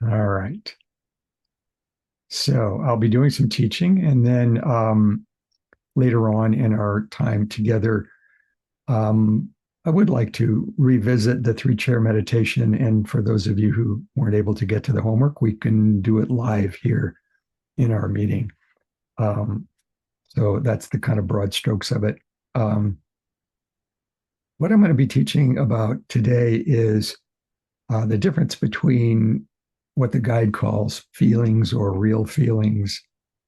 All right. So I'll be doing some teaching, and then later on in our time together, um, I would like to revisit the three-chair meditation. And for those of you who weren't able to get to the homework, we can do it live here in our meeting. Um, so that's the kind of broad strokes of it. Um, what I'm going to be teaching about today is the difference between what the guide calls feelings or real feelings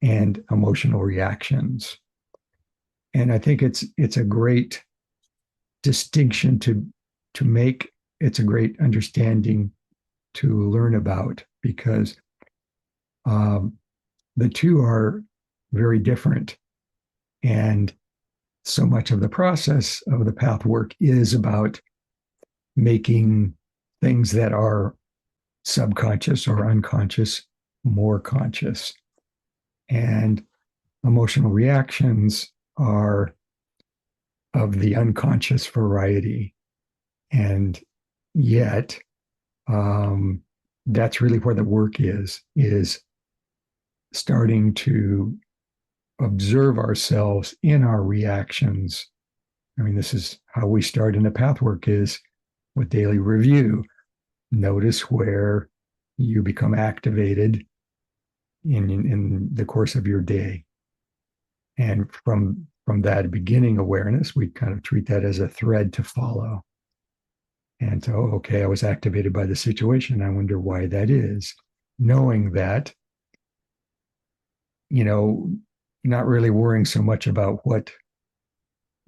and emotional reactions. And I think it's a great distinction to make. It's a great understanding to learn about because um, the two are very different. And so much of the process of the path work is about making things that are subconscious or unconscious more conscious. And emotional reactions are of the unconscious variety. And yet, that's really where the work is starting to observe ourselves in our reactions. I mean, this is how we start in the pathwork is with daily review. Notice where you become activated in the course of your day. And from that beginning awareness, we kind of treat that as a thread to follow. And so, okay, I was activated by the situation. I wonder why that is. Knowing that, you know, not really worrying so much about what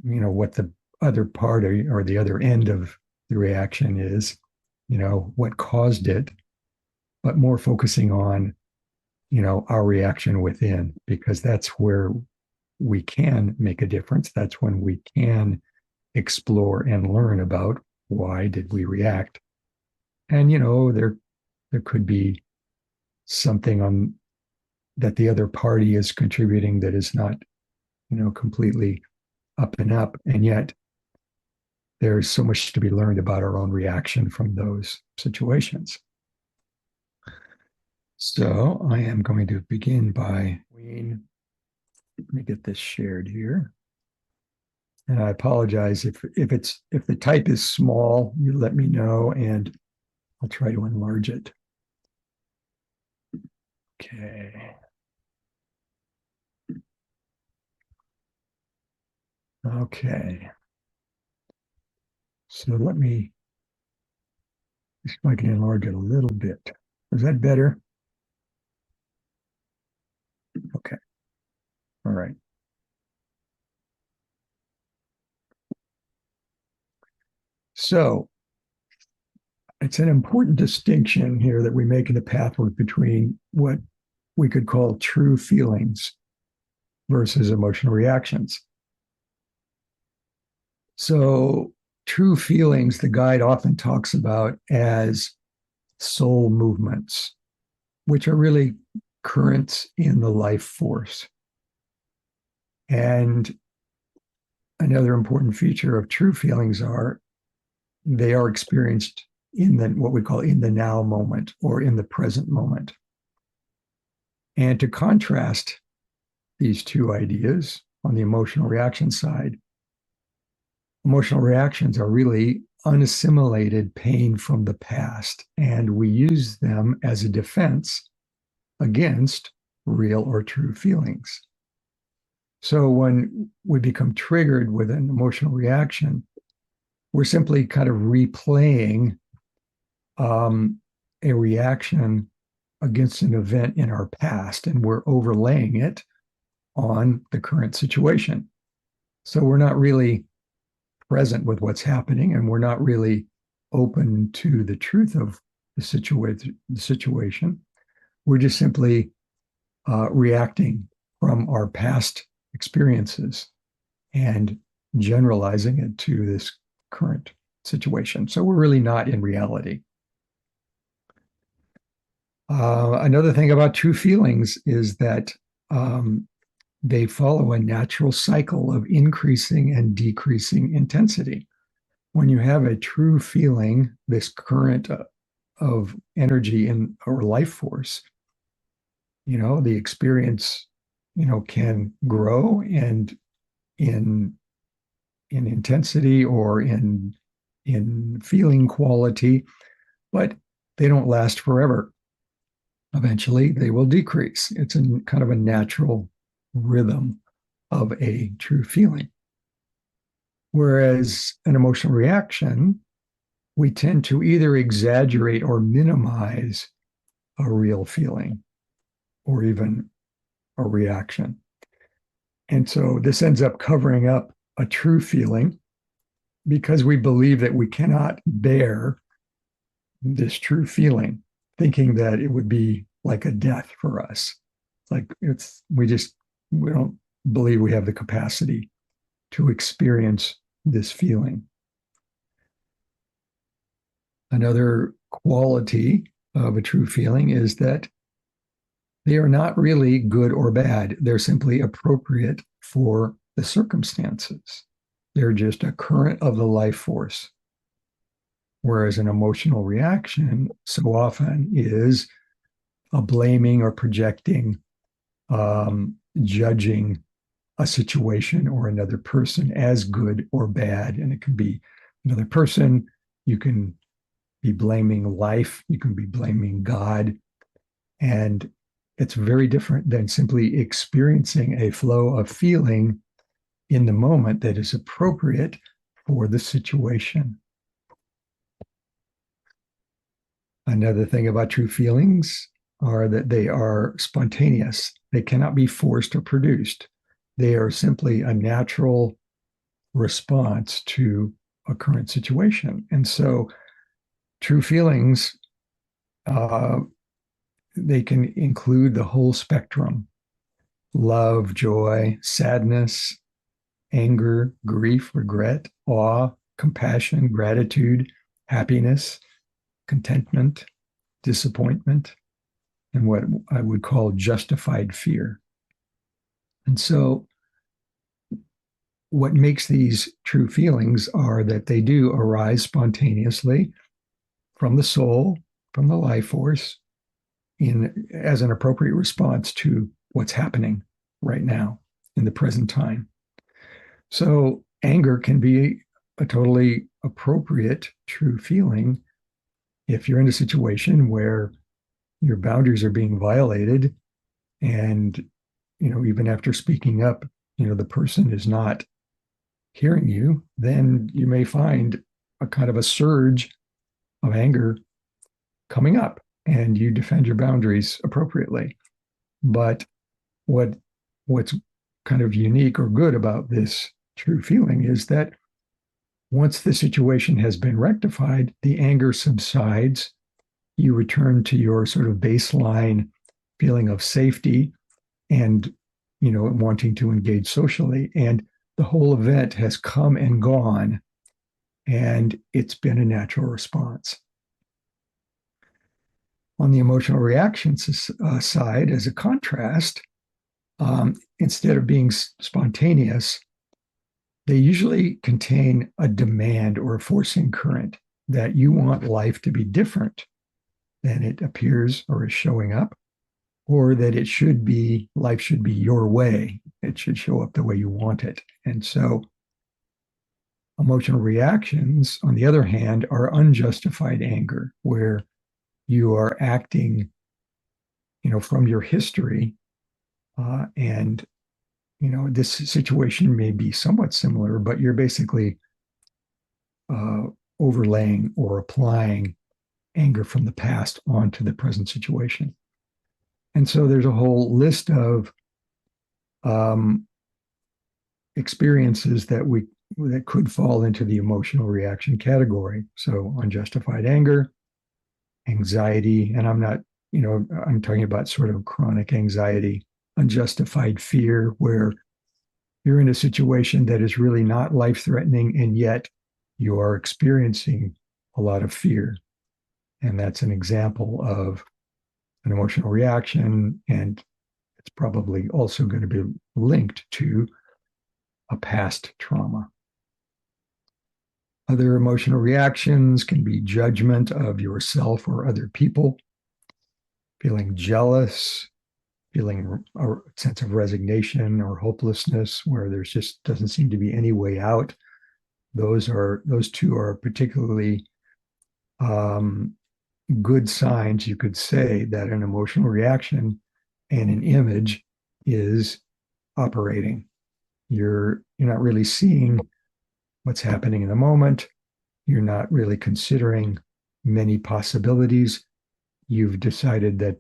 the other part or the other end of the reaction is, what caused it, but more focusing on, our reaction within, because that's where we can make a difference. That's when we can explore and learn about why did we react. And there could be something on that the other party is contributing that is not completely up and up, and yet there's so much to be learned about our own reaction from those situations. So I am going to begin by, let me get this shared here. And I apologize if the type is small, you let me know and I'll try to enlarge it. Okay. Okay. So I can enlarge it a little bit. Is that better? Okay. All right. So it's an important distinction here that we make in the pathwork between what we could call true feelings versus emotional reactions. So, true feelings, the guide often talks about as soul movements, which are really currents in the life force. And another important feature of true feelings are they are experienced in what we call in the now moment or in the present moment. And to contrast these two ideas on the emotional reaction side, emotional reactions are really unassimilated pain from the past, and we use them as a defense against real or true feelings. So when we become triggered with an emotional reaction, we're simply kind of replaying a reaction against an event in our past, and we're overlaying it on the current situation. So we're not really present with what's happening, and we're not really open to the truth of the situation. We're just simply reacting from our past experiences and generalizing it to this current situation. So we're really not in reality. Another thing about true feelings is that they follow a natural cycle of increasing and decreasing intensity. When you have a true feeling, this current of energy in our life force. The experience, can grow and in intensity or in feeling quality, but they don't last forever. Eventually, they will decrease. It's a kind of a natural rhythm of a true feeling. Whereas an emotional reaction, we tend to either exaggerate or minimize a real feeling or even a reaction. And so this ends up covering up a true feeling because we believe that we cannot bear this true feeling, thinking that it would be like a death for us. Like we don't believe we have the capacity to experience this feeling. Another quality of a true feeling is that they are not really good or bad. They're simply appropriate for the circumstances. They're just a current of the life force. Whereas an emotional reaction so often is a blaming or projecting, judging a situation or another person as good or bad. And it can be another person. You can be blaming life. You can be blaming God. And it's very different than simply experiencing a flow of feeling in the moment that is appropriate for the situation. Another thing about true feelings are that they are spontaneous. They cannot be forced or produced. They are simply a natural response to a current situation. And so true feelings, they can include the whole spectrum: love, joy, sadness, anger, grief, regret, awe, compassion, gratitude, happiness, contentment, disappointment, and what I would call justified fear. And so, what makes these true feelings are that they do arise spontaneously from the soul, from the life force, as an appropriate response to what's happening right now in the present time. So anger can be a totally appropriate true feeling if you're in a situation where your boundaries are being violated and even after speaking up, the person is not hearing you, then you may find a kind of a surge of anger coming up and you defend your boundaries appropriately. But what's kind of unique or good about this true feeling is that once the situation has been rectified, the anger subsides. You return to your sort of baseline feeling of safety and, wanting to engage socially. And the whole event has come and gone, and it's been a natural response. On the emotional reactions side, as a contrast, instead of being spontaneous, they usually contain a demand or a forcing current that you want life to be different than it appears or is showing up, or that life should be your way. It should show up the way you want it. And so emotional reactions, on the other hand, are unjustified anger, where you are acting, from your history. And, this situation may be somewhat similar, but you're basically overlaying or applying anger from the past onto the present situation. And so there's a whole list of experiences that could fall into the emotional reaction category. So unjustified anger, anxiety, and I'm talking about sort of chronic anxiety, unjustified fear, where you're in a situation that is really not life-threatening, and yet you are experiencing a lot of fear. And that's an example of an emotional reaction, and it's probably also going to be linked to a past trauma. Other emotional reactions can be judgment of yourself or other people, feeling jealous, feeling a sense of resignation or hopelessness where there's just doesn't seem to be any way out. Those two are particularly um, good signs, you could say, that an emotional reaction and an image is operating. You're not really seeing what's happening in the moment. You're not really considering many possibilities. You've decided that,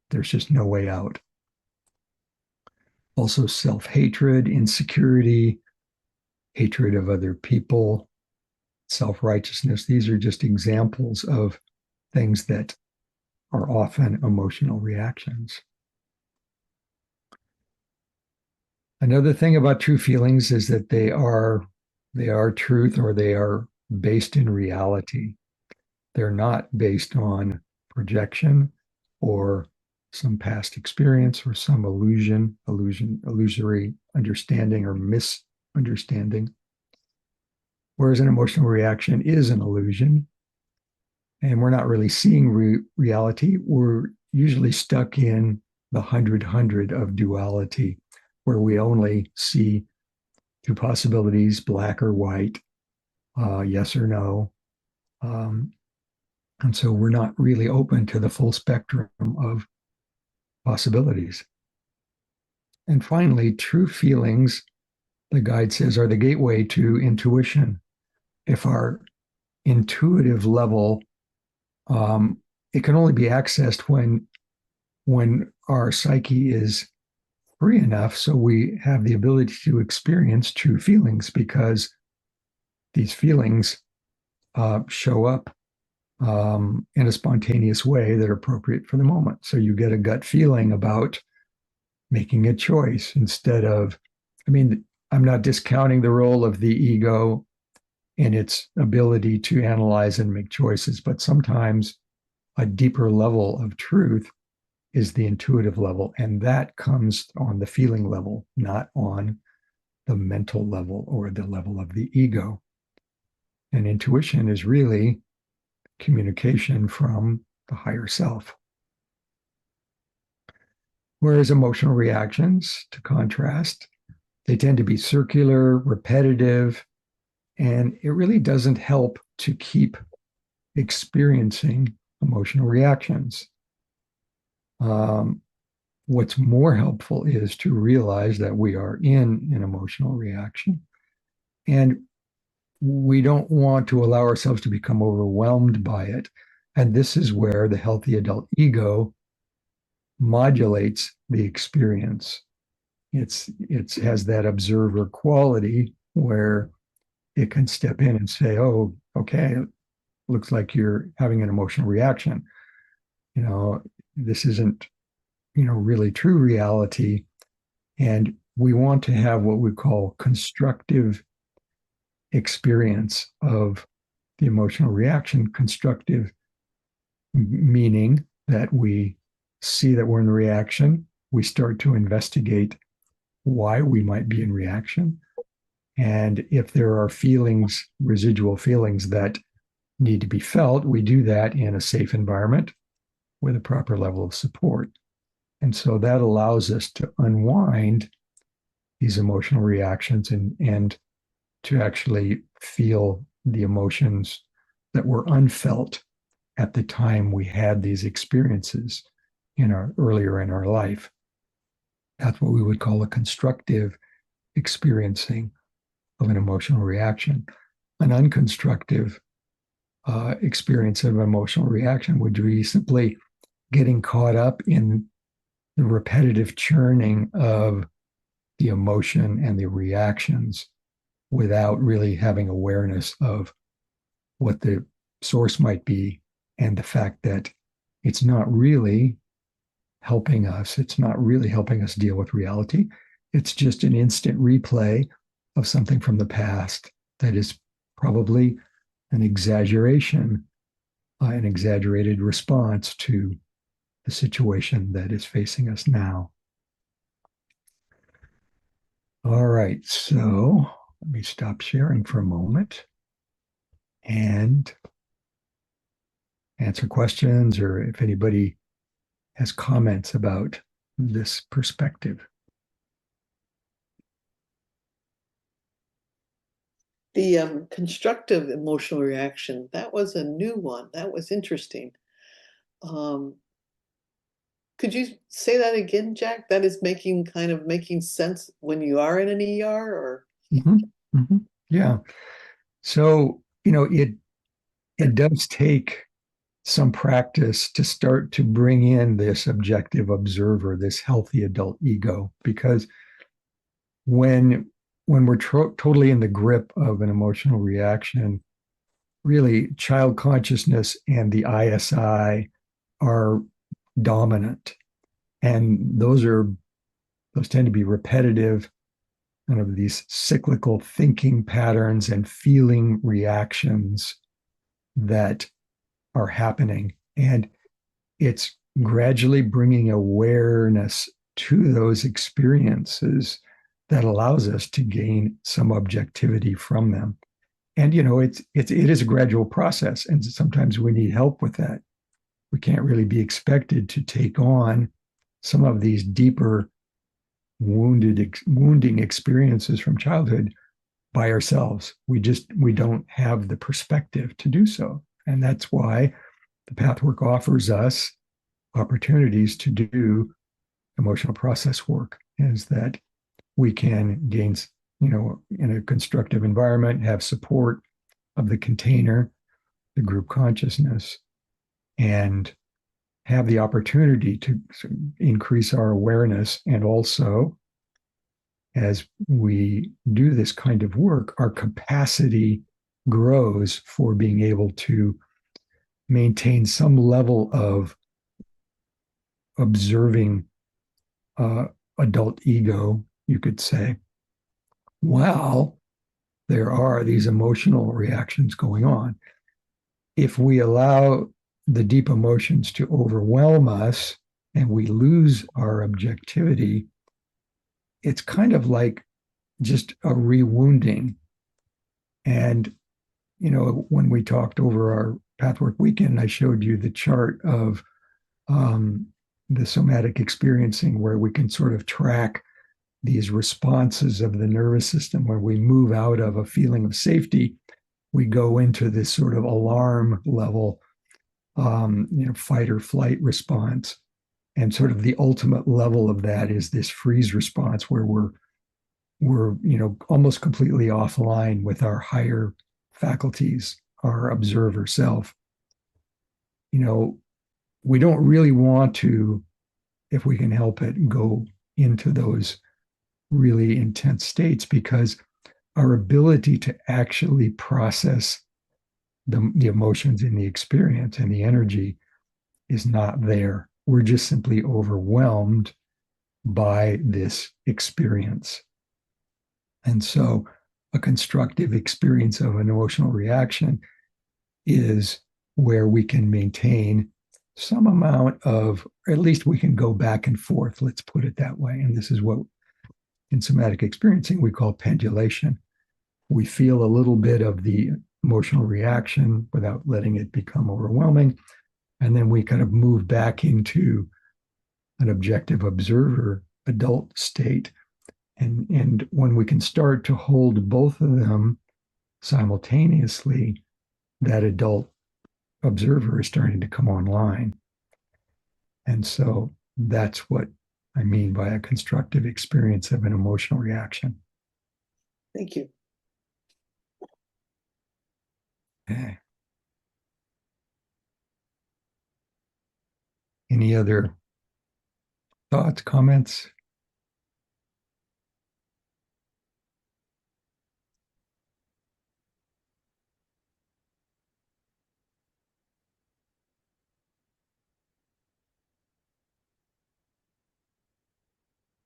there's just no way out. Also, self-hatred, insecurity, hatred of other people, self-righteousness. These are just examples of things that are often emotional reactions. Another thing about true feelings is that they are truth, or they are based in reality. They're not based on projection or some past experience or some illusory understanding or misunderstanding. Whereas an emotional reaction is an illusion, and we're not really seeing reality. We're usually stuck in the hundred of duality, where we only see two possibilities, black or white, yes or no. Um, and so we're not really open to the full spectrum of possibilities. And finally, true feelings, the guide says, are the gateway to intuition. If our intuitive level, it can only be accessed when our psyche is free enough so we have the ability to experience true feelings, because these feelings show up in a spontaneous way that are appropriate for the moment. So you get a gut feeling about making a choice instead of, I mean, I'm not discounting the role of the ego and its ability to analyze and make choices, but sometimes a deeper level of truth is the intuitive level, and that comes on the feeling level, not on the mental level or the level of the ego. And intuition is really communication from the higher self. Whereas emotional reactions, to contrast, they tend to be circular, repetitive, and it really doesn't help to keep experiencing emotional reactions. What's more helpful is to realize that we are in an emotional reaction, and we don't want to allow ourselves to become overwhelmed by it. And this is where the healthy adult ego modulates the experience. It has that observer quality where it can step in and say, "Oh, okay, it looks like you're having an emotional reaction. You know, this isn't, really true reality." And we want to have what we call constructive experience of the emotional reaction. Constructive meaning that we see that we're in the reaction, we start to investigate why we might be in reaction. And if there are feelings, residual feelings that need to be felt, we do that in a safe environment with a proper level of support. And so that allows us to unwind these emotional reactions and to actually feel the emotions that were unfelt at the time we had these experiences earlier in our life. That's what we would call a constructive experiencing of an emotional reaction. An unconstructive experience of emotional reaction would be simply getting caught up in the repetitive churning of the emotion and the reactions without really having awareness of what the source might be, and the fact that it's not really helping us. It's not really helping us deal with reality. It's just an instant replay of something from the past that is probably an exaggeration, an exaggerated response to the situation that is facing us now. All right, so Let me stop sharing for a moment and answer questions, or if anybody has comments about this perspective. The constructive emotional reaction, that was a new one. That was interesting. Um, could you say that again, Jack? That is making sense when you are in an ER, or Yeah. So, it does take some practice to start to bring in this objective observer, this healthy adult ego, because when we're totally in the grip of an emotional reaction, really child consciousness and the ISI are dominant, and those tend to be repetitive, kind of these cyclical thinking patterns and feeling reactions that are happening. And it's gradually bringing awareness to those experiences that allows us to gain some objectivity from them. And it is a gradual process, and sometimes we need help with that. We can't really be expected to take on some of these deeper wounding experiences from childhood by ourselves. We don't have the perspective to do so, and that's why the pathwork offers us opportunities to do emotional process work, is that we can gain, in a constructive environment, have support of the container, the group consciousness, and have the opportunity to increase our awareness. And also, as we do this kind of work, our capacity grows for being able to maintain some level of observing adult ego, you could say, while there are these emotional reactions going on. If we allow the deep emotions to overwhelm us and we lose our objectivity, it's kind of like just a rewounding. And, when we talked over our Pathwork weekend, I showed you the chart of the somatic experiencing, where we can sort of track these responses of the nervous system. Where we move out of a feeling of safety, we go into this sort of alarm level, fight or flight response. And sort of the ultimate level of that is this freeze response, where we're almost completely offline with our higher faculties, our observer self. We don't really want to, if we can help it, go into those really intense states, because our ability to actually process the emotions in the experience and the energy is not there. We're just simply overwhelmed by this experience. And so a constructive experience of an emotional reaction is where we can maintain some amount of, or at least we can go back and forth, let's put it that way. And this is what in somatic experiencing we call pendulation. We feel a little bit of the emotional reaction without letting it become overwhelming. And then we kind of move back into an objective observer adult state. And when we can start to hold both of them simultaneously, that adult observer is starting to come online. And so that's what I mean by a constructive experience of an emotional reaction. Thank you. Okay. Any other thoughts, comments?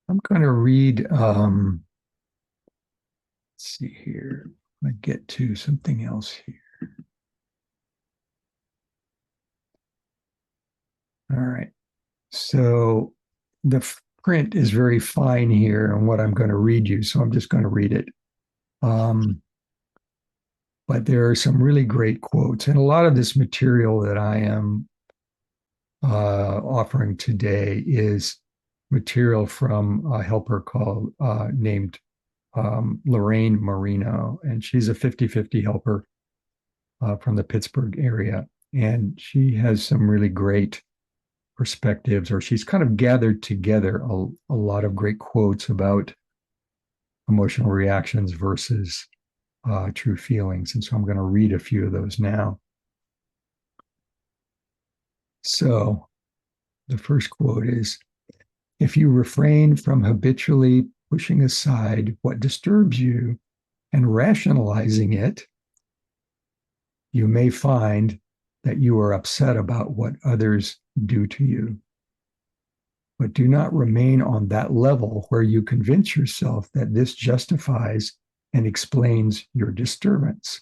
I'm going to read, let's see here. I get to something else here. All right. So the print is very fine here on what I'm going to read you. So I'm just going to read it. But there are some really great quotes, and a lot of this material that I am offering today is material from a helper called named Lorraine Marino, and she's a 50-50 helper from the Pittsburg area. And she has some really great perspectives, or she's kind of gathered together a lot of great quotes about emotional reactions versus true feelings. And so I'm going to read a few of those now. So the first quote is, if you refrain from habitually pushing aside what disturbs you and rationalizing it, you may find that you are upset about what others do to you. But do not remain on that level where you convince yourself that this justifies and explains your disturbance.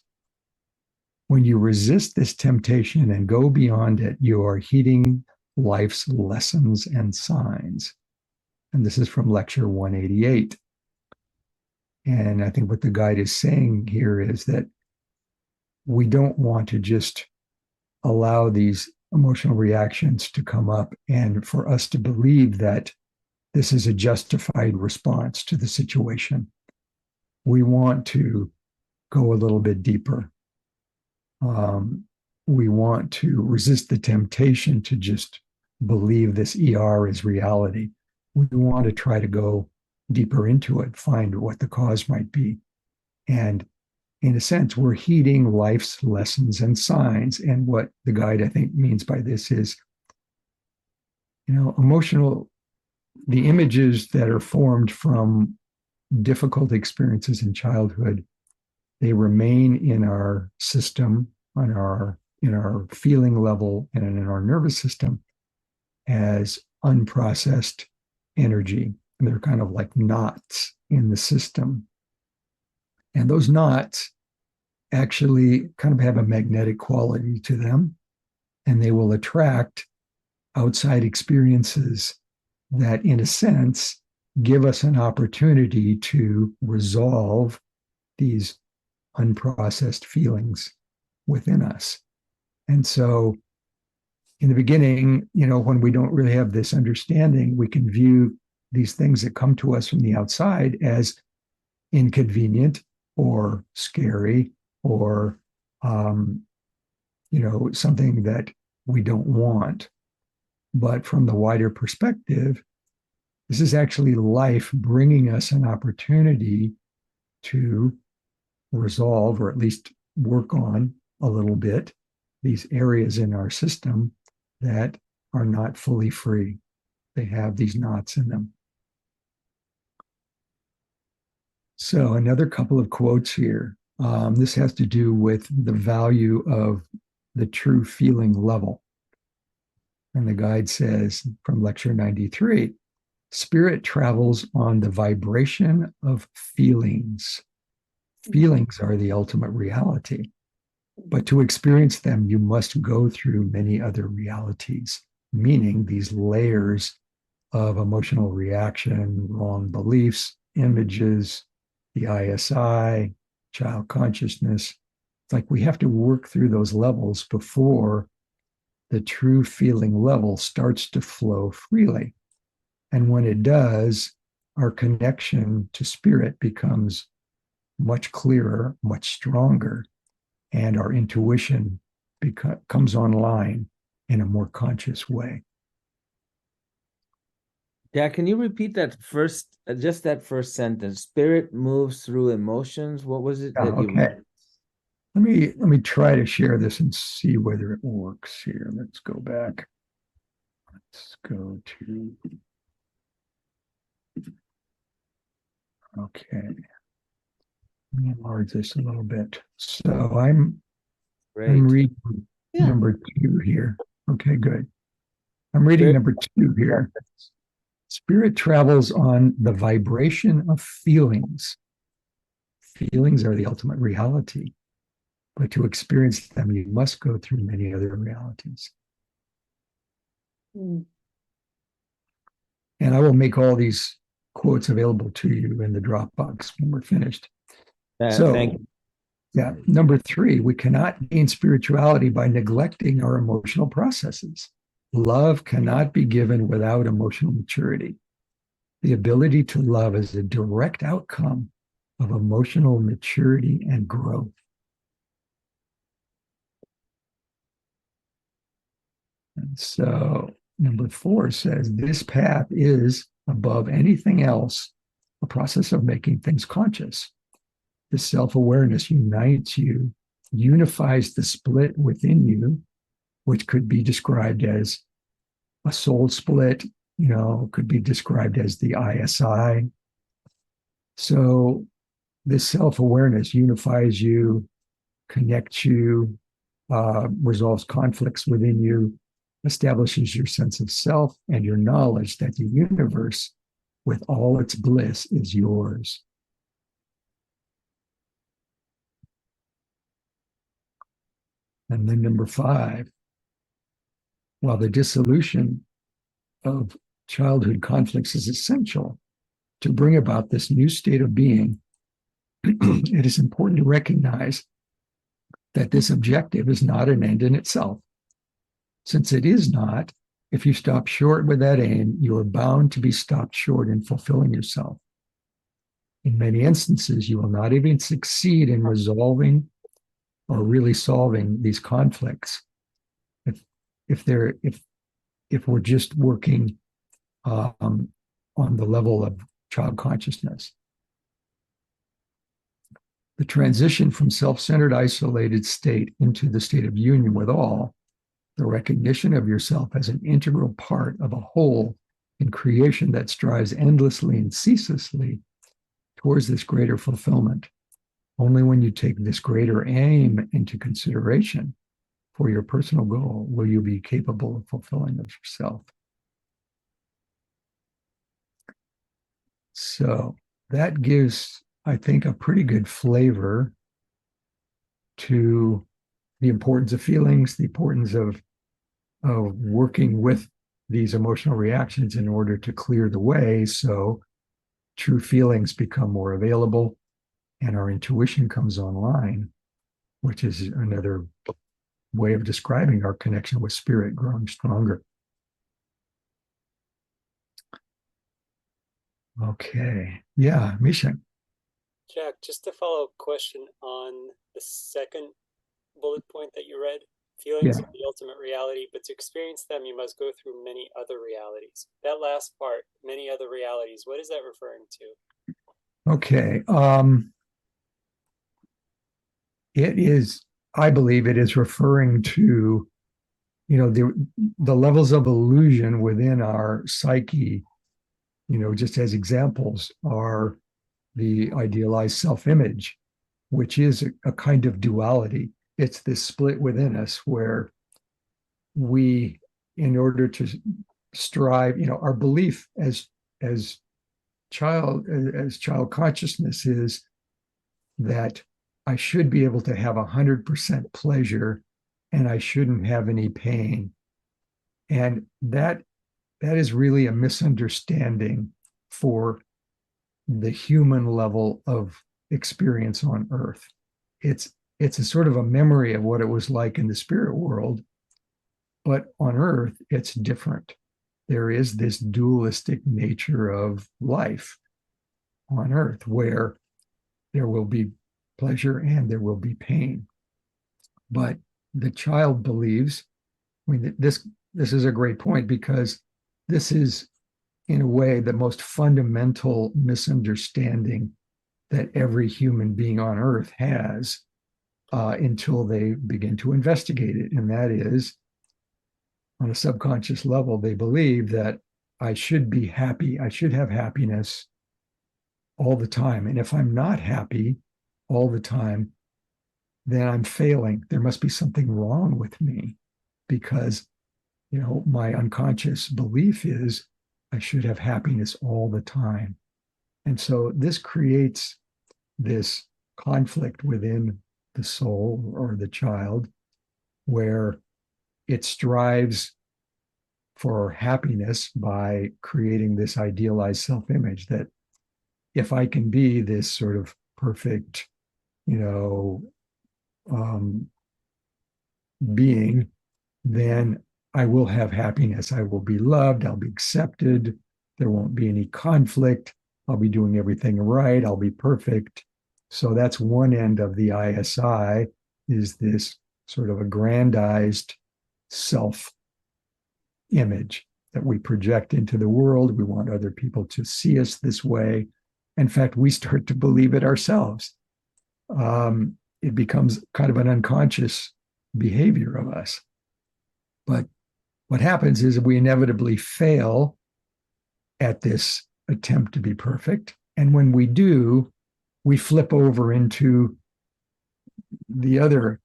When you resist this temptation and go beyond it, you are heeding life's lessons and signs. And this is from lecture 188. And I think what the guide is saying here is that we don't want to just allow these emotional reactions to come up and for us to believe that this is a justified response to the situation. We want to go a little bit deeper. We want to resist the temptation to just believe this ER is reality. We want to try to go deeper into it, find what the cause might be. And in a sense, we're heeding life's lessons and signs. And what the guide, I think, means by this is, the images that are formed from difficult experiences in childhood, they remain in our system, in our feeling level, and in our nervous system as unprocessed energy. And they're kind of like knots in the system. And those knots actually kind of have a magnetic quality to them, and they will attract outside experiences that, in a sense, give us an opportunity to resolve these unprocessed feelings within us. And so in the beginning, when we don't really have this understanding, we can view these things that come to us from the outside as inconvenient or scary or, something that we don't want. But from the wider perspective, this is actually life bringing us an opportunity to resolve, or at least work on a little bit, these areas in our system that are not fully free. They have these knots in them. So another couple of quotes here. This has to do with the value of the true feeling level. And the guide says from lecture 93, spirit travels on the vibration of feelings. Feelings are the ultimate reality. But to experience them, you must go through many other realities, meaning these layers of emotional reaction, wrong beliefs, images, the ISI, child consciousness. It's like we have to work through those levels before the true feeling level starts to flow freely. And when it does, our connection to spirit becomes much clearer, much stronger, and our intuition comes online in a more conscious way. Yeah, can you repeat that first, just that first sentence? Spirit moves through emotions. What was it that you? Okay. Let me try to share this and see whether it works here. Let's go back. Let's go to. Okay. Let me enlarge this a little bit. So I'm reading number 2 here. Okay, good. I'm reading number 2 here. Spirit travels on the vibration of feelings. Feelings are the ultimate reality. But to experience them, you must go through many other realities. And I will make all these quotes available to you in the Dropbox when we're finished. Thank So, you. yeah, number 3, we cannot gain spirituality by neglecting our emotional processes. Love cannot be given without emotional maturity. The ability to love is a direct outcome of emotional maturity and growth. And so, number 4 says this path is, above anything else, a process of making things conscious. The self-awareness unites you, unifies the split within you, which could be described as a soul split, could be described as the ISI. So this self-awareness unifies you, connects you, resolves conflicts within you, establishes your sense of self and your knowledge that the universe, with all its bliss, is yours. And then number 5, while the dissolution of childhood conflicts is essential to bring about this new state of being, it is important to recognize that this objective is not an end in itself. Since it is not, if you stop short with that aim, you are bound to be stopped short in fulfilling yourself. In many instances, you will not even succeed in resolving or really solving these conflicts if we're just working on the level of child consciousness. The transition from self-centered, isolated state into the state of union with all, the recognition of yourself as an integral part of a whole in creation that strives endlessly and ceaselessly towards this greater fulfillment. Only when you take this greater aim into consideration for your personal goal will you be capable of fulfilling of yourself. So that gives, I think, a pretty good flavor to the importance of feelings, the importance of working with these emotional reactions in order to clear the way so true feelings become more available and our intuition comes online, which is another way of describing our connection with spirit growing stronger. Okay. Yeah, Misha. Jack, just a follow-up question on the second bullet point that you read. Feelings Yeah. are the ultimate reality, but to experience them, you must go through many other realities. That last part, many other realities, what is that referring to? Okay. It is, I believe it is referring to, the levels of illusion within our psyche, just as examples, are the idealized self-image, which is a kind of duality. It's this split within us where we, in order to strive, our belief as child consciousness is that I should be able to have 100% pleasure and I shouldn't have any pain. And that is really a misunderstanding for the human level of experience on Earth. It's a sort of a memory of what it was like in the spirit world, but on Earth, it's different. There is this dualistic nature of life on Earth where there will be pleasure and there will be pain. But the child believes, this is a great point because this is, in a way, the most fundamental misunderstanding that every human being on Earth has until they begin to investigate it. And that is, on a subconscious level, they believe that I should be happy, I should have happiness all the time. And if I'm not happy all the time, then I'm failing. There must be something wrong with me because, my unconscious belief is I should have happiness all the time. And so this creates this conflict within the soul or the child where it strives for happiness by creating this idealized self-image that if I can be this sort of perfect, you know, um, being, then I will have happiness. I will be loved. I'll be accepted. There won't be any conflict. I'll be doing everything right. I'll be perfect. So that's one end of the ISI, is this sort of aggrandized self image that we project into the world. We want other people to see us this way. In fact, we start to believe it ourselves. It becomes kind of an unconscious behavior of us. But what happens is we inevitably fail at this attempt to be perfect. And when we do, we flip over into the other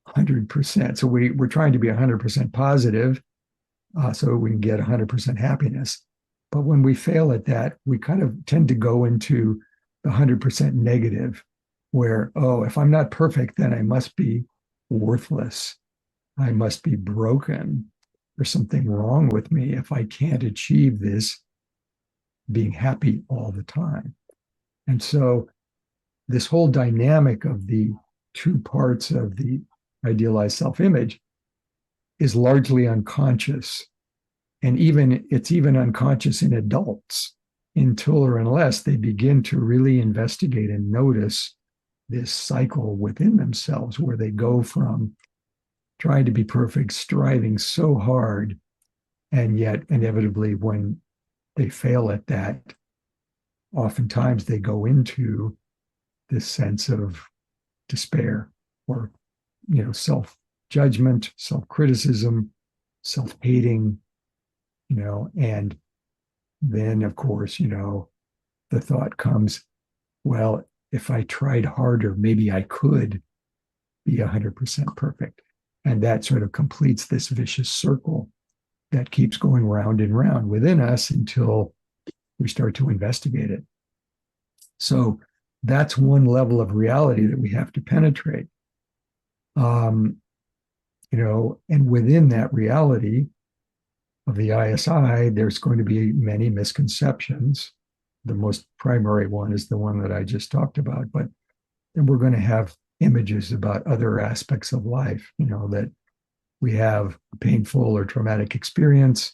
100%. So we're trying to be 100% positive, so we can get 100% happiness. But when we fail at that, we kind of tend to go into the 100% negative, where, oh, if I'm not perfect, then I must be worthless. I must be broken. There's something wrong with me if I can't achieve this being happy all the time. And so this whole dynamic of the two parts of the idealized self-image is largely unconscious. And it's even unconscious in adults until or unless they begin to really investigate and notice this cycle within themselves, where they go from trying to be perfect, striving so hard, and yet inevitably when they fail at that, oftentimes they go into this sense of despair, or self-judgment, self-criticism, self-hating, and then of course, the thought comes, well, if I tried harder, maybe I could be 100% perfect. And that sort of completes this vicious circle that keeps going round and round within us until we start to investigate it. So that's one level of reality that we have to penetrate. And within that reality of the ISI, there's going to be many misconceptions. The most primary one is the one that I just talked about, but then we're going to have images about other aspects of life, that we have a painful or traumatic experience,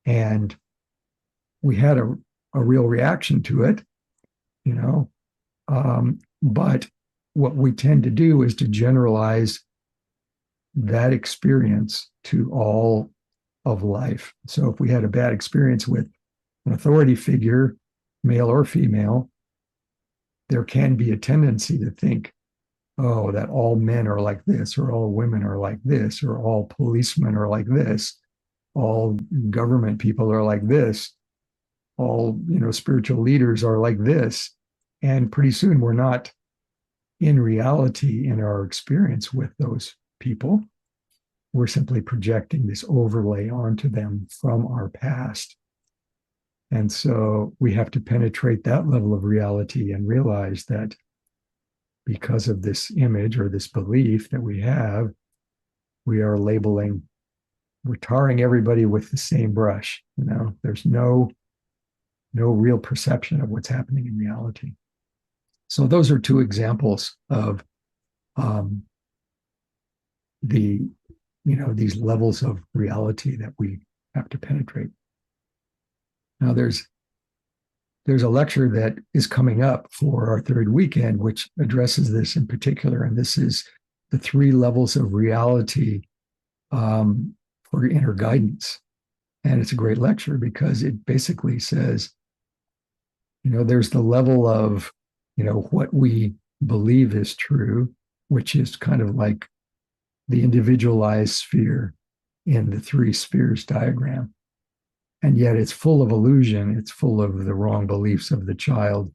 and we had a real reaction to it, but what we tend to do is to generalize that experience to all of life. So if we had a bad experience with an authority figure, male or female, there can be a tendency to think, oh, that all men are like this, or all women are like this, or all policemen are like this, all government people are like this, all spiritual leaders are like this. And pretty soon we're not in reality in our experience with those people. We're simply projecting this overlay onto them from our past. And so we have to penetrate that level of reality and realize that because of this image or this belief that we have, we are we're tarring everybody with the same brush. There's no real perception of what's happening in reality. So those are two examples of these levels of reality that we have to penetrate. Now there's a lecture that is coming up for our third weekend, which addresses this in particular. And this is the 3 levels of reality for inner guidance. And it's a great lecture because it basically says, there's the level of, what we believe is true, which is kind of like the individualized sphere in the 3 spheres diagram. And yet it's full of illusion. It's full of the wrong beliefs of the child,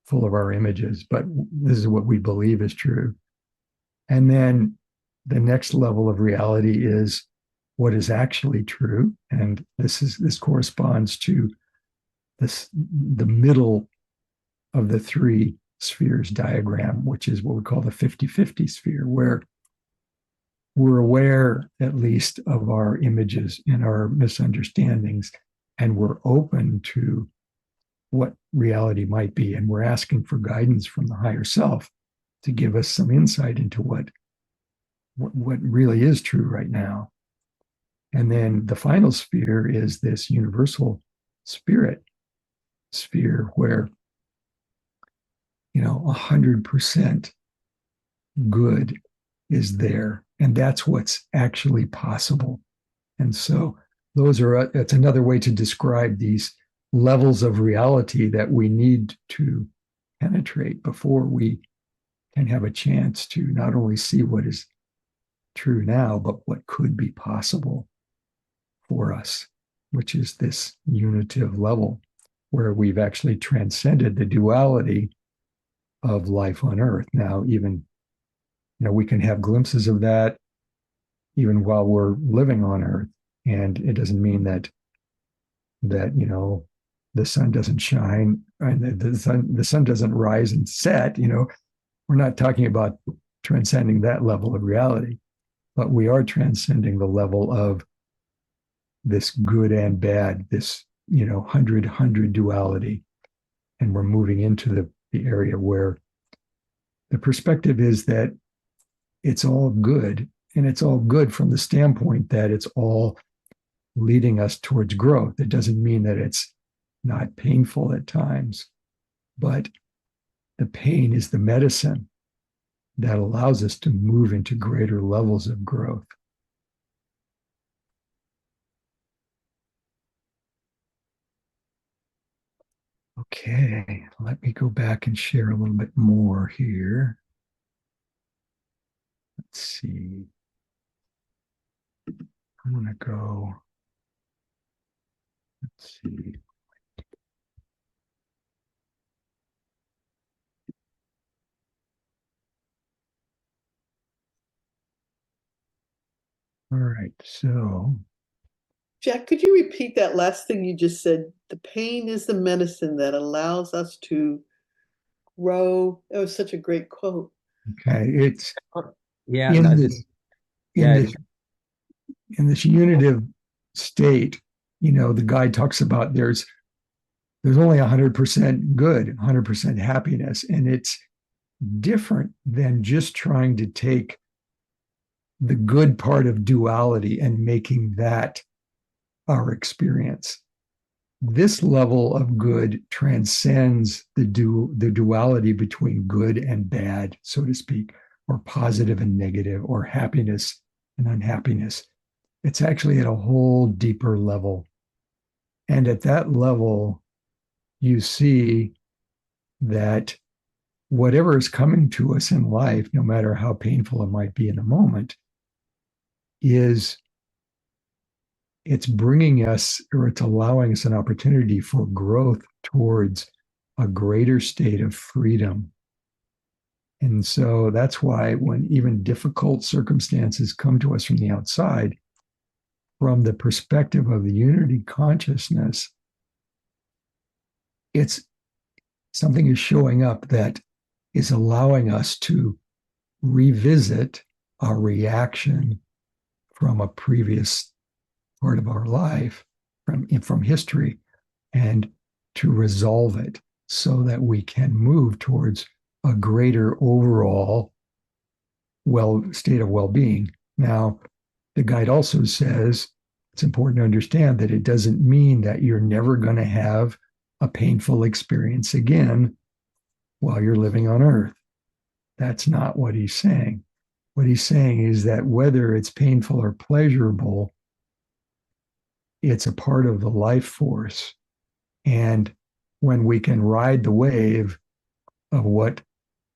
full of our images, but this is what we believe is true. And then the next level of reality is what is actually true. And this corresponds to the middle of the 3 spheres diagram, which is what we call the 50-50 sphere, where we're aware at least of our images and our misunderstandings, and we're open to what reality might be, and we're asking for guidance from the higher self. to give us some insight into what really is true right now. And then the final sphere is this universal spirit sphere where, 100% good is there. And that's what's actually possible. And so that's another way to describe these levels of reality that we need to penetrate before we can have a chance to not only see what is true now, but what could be possible for us, which is this unitive level where we've actually transcended the duality of life on earth. Now, even, we can have glimpses of that even while we're living on earth. And it doesn't mean that the sun doesn't shine and the sun doesn't rise and set. We're not talking about transcending that level of reality, but we are transcending the level of this good and bad, this 100 duality, and we're moving into the area where the perspective is that it's all good, and it's all good from the standpoint that it's all leading us towards growth. It doesn't mean that it's not painful at times, but the pain is the medicine that allows us to move into greater levels of growth. Okay, let me go back and share a little bit more here. Let's see. I'm going to go. Let's see. All right, so. Jack, could you repeat that last thing you just said? The pain is the medicine that allows us to grow. That was such a great quote. Okay, it's Yeah, in no, this, in yeah, this in this unitive state. The guide talks about there's only 100% good, 100% happiness, and it's different than just trying to take the good part of duality and making that our experience. This level of good transcends the duality between good and bad, so to speak, or positive and negative, or happiness and unhappiness. It's actually at a whole deeper level. And at that level, you see that whatever is coming to us in life, no matter how painful it might be in the moment, it's bringing us, or it's allowing us an opportunity for growth towards a greater state of freedom. And so that's why when even difficult circumstances come to us from the outside, from the perspective of the unity consciousness, it's something is showing up that is allowing us to revisit our reaction from a previous part of our life, from history, and to resolve it so that we can move towards a greater overall state of well-being. Now, the guide also says it's important to understand that it doesn't mean that you're never going to have a painful experience again while you're living on earth. That's not what he's saying. What he's saying is that whether it's painful or pleasurable, it's a part of the life force. And when we can ride the wave of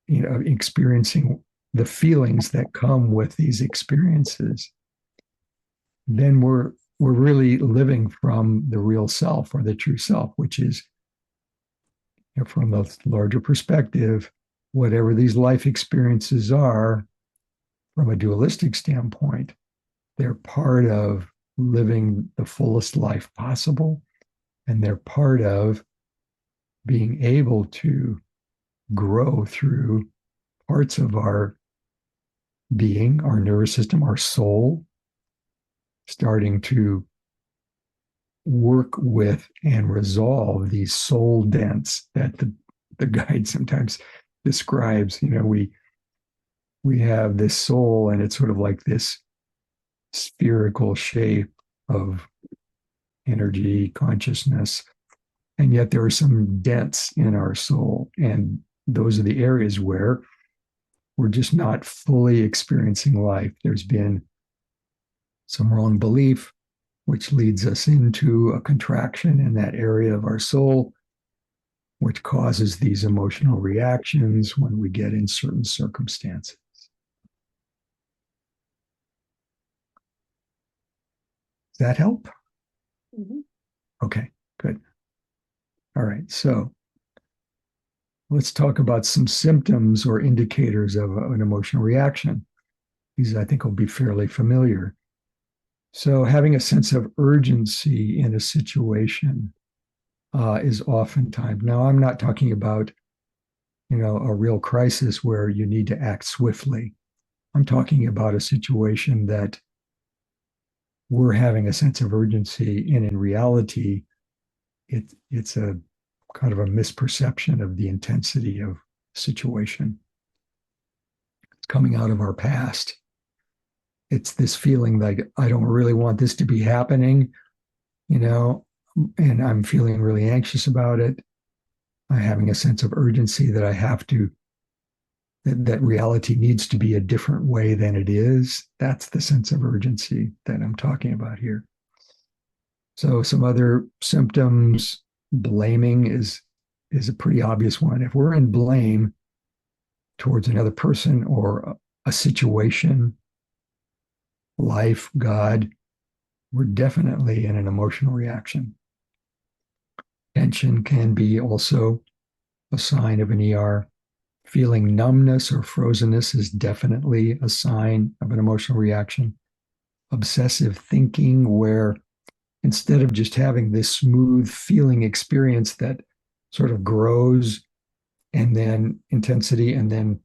experiencing the feelings that come with these experiences, then we're really living from the real self, or the true self, which is, from the larger perspective, whatever these life experiences are, from a dualistic standpoint, they're part of living the fullest life possible, and they're part of being able to grow through parts of our being, our nervous system, our soul, starting to work with and resolve these soul dents that the guide sometimes describes. we have this soul, and it's sort of like this spherical shape of energy, consciousness, and yet there are some dents in our soul, and those are the areas where we're just not fully experiencing life. There's been some wrong belief, which leads us into a contraction in that area of our soul, which causes these emotional reactions when we get in certain circumstances. Does that help? Mhm. Okay, good. All right, so let's talk about some symptoms or indicators of an emotional reaction. These, I think, will be fairly familiar. So having a sense of urgency in a situation is oftentimes, now I'm not talking about, a real crisis where you need to act swiftly. I'm talking about a situation that we're having a sense of urgency, and in reality, it's a kind of a misperception of the intensity of situation. It's coming out of our past. It's this feeling like I don't really want this to be happening, and I'm feeling really anxious about it. I'm having a sense of urgency that I have to, that reality needs to be a different way than it is. That's the sense of urgency that I'm talking about here. So some other symptoms, blaming is a pretty obvious one. If we're in blame towards another person or a situation, life, God, we're definitely in an emotional reaction. Tension can be also a sign of an ER. Feeling numbness or frozenness is definitely a sign of an emotional reaction. Obsessive thinking, where instead of just having this smooth feeling experience that sort of grows and then intensity and then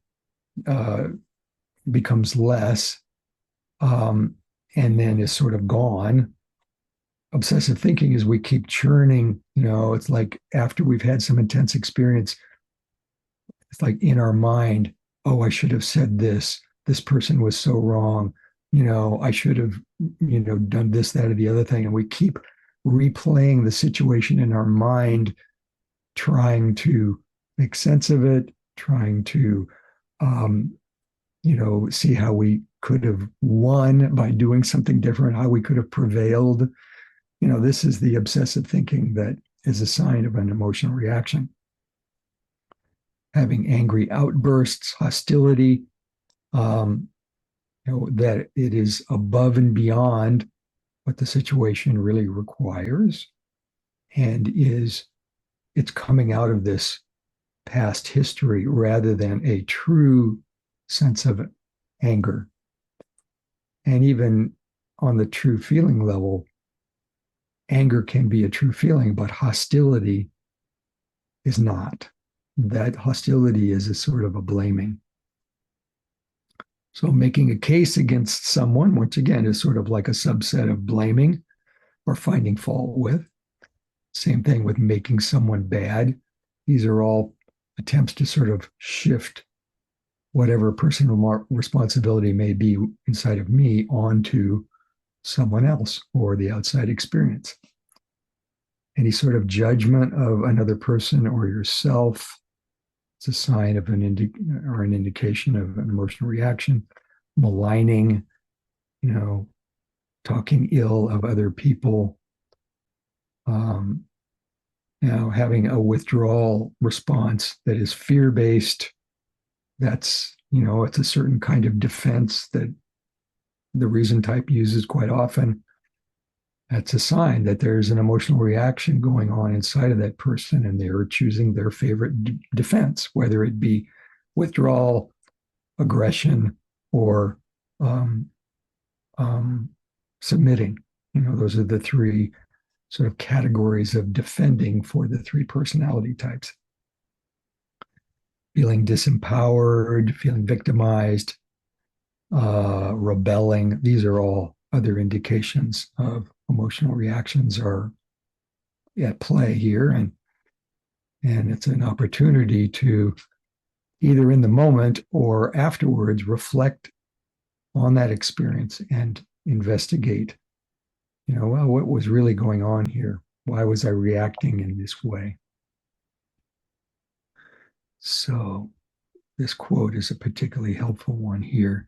becomes less and then is sort of gone. Obsessive thinking is we keep churning, it's like after we've had some intense experience, it's like in our mind, oh, I should have said this. This person was so wrong. I should have, done this, that, or the other thing. And we keep replaying the situation in our mind, trying to make sense of it, trying to, see how we could have won by doing something different, how we could have prevailed. This is the obsessive thinking that is a sign of an emotional reaction. Having angry outbursts, hostility, that it is above and beyond what the situation really requires, and it's coming out of this past history rather than a true sense of anger. And even on the true feeling level, anger can be a true feeling, but hostility is not. That hostility is a sort of a blaming. So making a case against someone, which again is sort of like a subset of blaming or finding fault with. Same thing with making someone bad. These are all attempts to sort of shift whatever personal responsibility may be inside of me onto someone else or the outside experience. Any sort of judgment of another person or yourself, it's a sign of an indication of an emotional reaction. Maligning, talking ill of other people, having a withdrawal response that is fear-based. That's, it's a certain kind of defense that the reason type uses quite often. That's a sign that there's an emotional reaction going on inside of that person, and they're choosing their favorite defense, whether it be withdrawal, aggression, or submitting. Those are the three sort of categories of defending for the three personality types. Feeling disempowered, feeling victimized, rebelling. These are all other indications of emotional reactions are at play here, and it's an opportunity to either in the moment or afterwards, reflect on that experience and investigate, well, what was really going on here? Why was I reacting in this way? So this quote is a particularly helpful one here.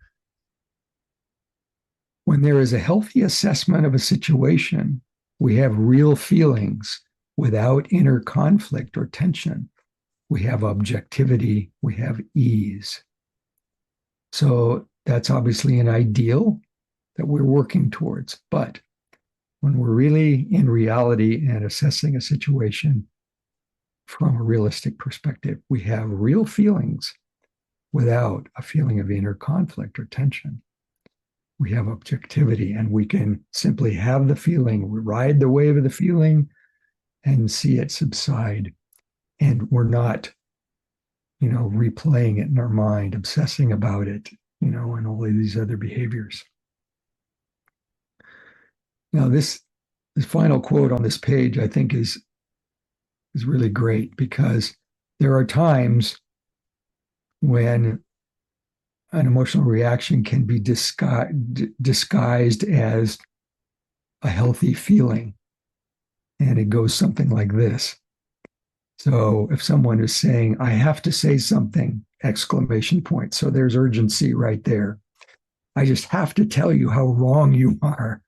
When there is a healthy assessment of a situation, we have real feelings without inner conflict or tension. We have objectivity, we have ease. So that's obviously an ideal that we're working towards. But when we're really in reality and assessing a situation from a realistic perspective, we have real feelings without a feeling of inner conflict or tension. We have objectivity, and we can simply have the feeling, ride the wave of the feeling and see it subside. And we're not, replaying it in our mind, obsessing about it, and all of these other behaviors. Now, this final quote on this page, I think, is really great, because there are times when an emotional reaction can be disguised as a healthy feeling. And it goes something like this. So if someone is saying, I have to say something, exclamation point. So there's urgency right there. I just have to tell you how wrong you are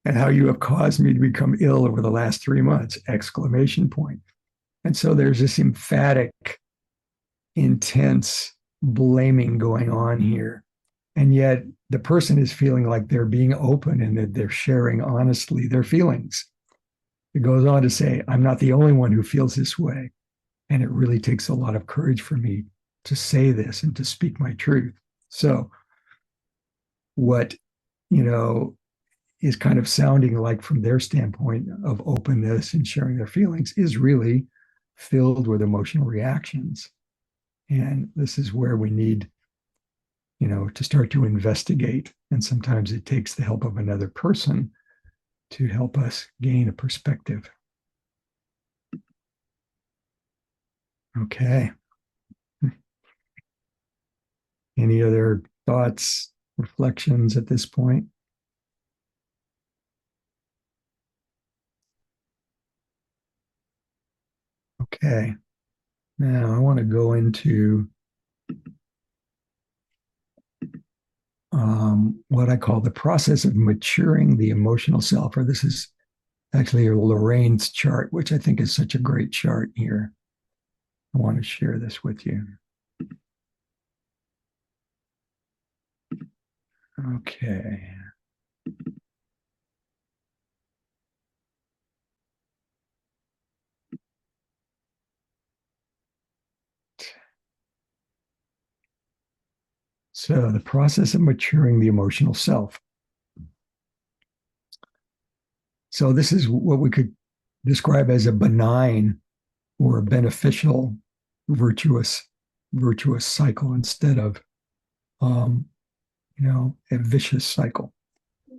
and how you have caused me to become ill over the last 3 months, exclamation point. And so there's this emphatic, intense blaming going on here. And yet the person is feeling like they're being open and that they're sharing honestly their feelings. It goes on to say, I'm not the only one who feels this way. And it really takes a lot of courage for me to say this and to speak my truth. So what, is kind of sounding like, from their standpoint of openness and sharing their feelings, is really filled with emotional reactions. And this is where we need, to start to investigate. And sometimes it takes the help of another person to help us gain a perspective. Okay. Any other thoughts, reflections at this point? Okay. Now I want to go into what I call the process of maturing the emotional self, or this is actually Lorraine's chart, which I think is such a great chart here. I want to share this with you. Okay. So the process of maturing the emotional self. So this is what we could describe as a benign or a beneficial, virtuous cycle instead of, a vicious cycle.